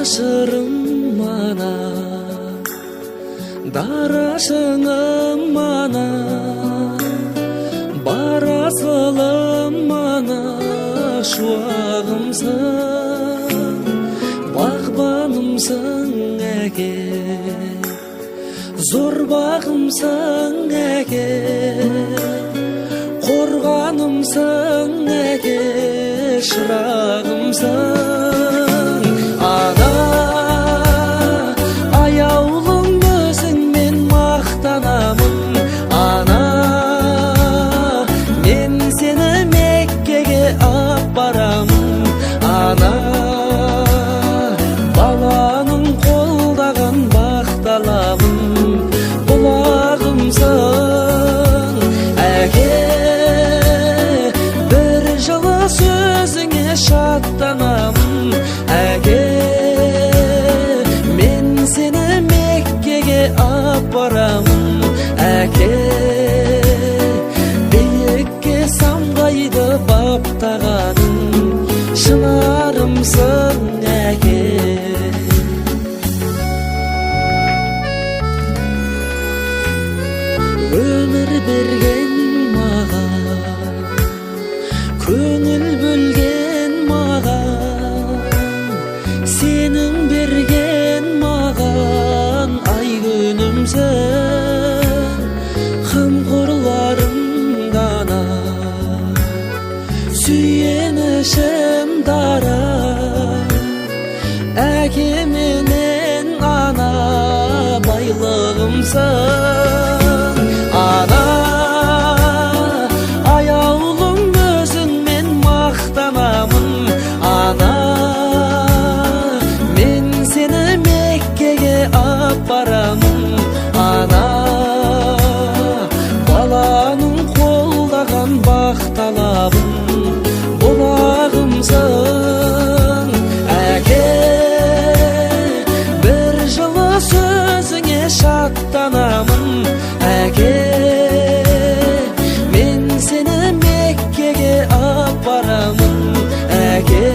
жашырым мана, дарашыңым мана, барасылым мана, шуағымсың, бағбанымсың әке, зор бағымсың әке, қорғанымсың әке, шырағымсың ана. Аяулым өзіңмен мақтанамын ана, мен сені Меккеге апарамын ана. Баланың қолдаған бақталамын, бұлағымсың әке, бір жылы сөзіңе шаттанамын әке, мен сені Меккеге апарамын әке. Биікке самғайды баптағаның, шынарымсың әке. Өмір берген маған, көңіл бөлген маған, сенің берген маған ай күнімсің, қамқорларым дана, сүйенішім дара, әке менен ана, байлығымсың ана. Аяулым өзіңмен мақтанамын ана, мен сені Меккеге апарамын ана. Баланың қолдаған бақталабын, бұлағымсың әке, бір жылы сөзіңе шаттанамын әке, мен сені Меккеге апарамын әке.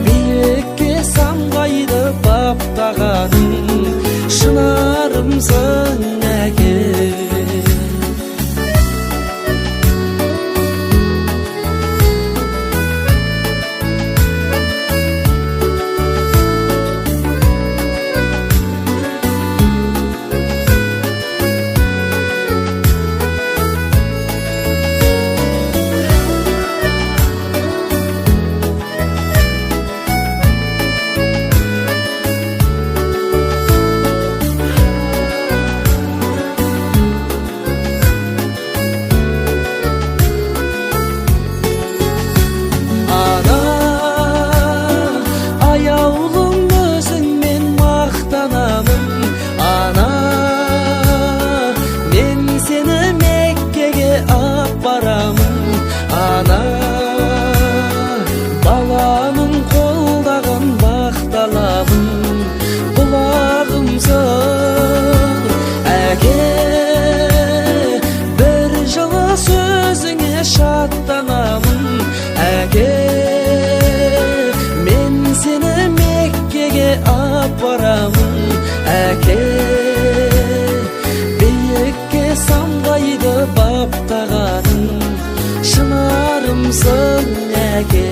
Биікке самғайды баптағаның, шынарымсың әке. Баланың қолдаған бақталамын, бұлағымсың әке, бір жылы сөзіңе шаттанамын әке, мен сені Меккеге апарамын әке. Биікке самғайды баптағаның, шынарымсың әке.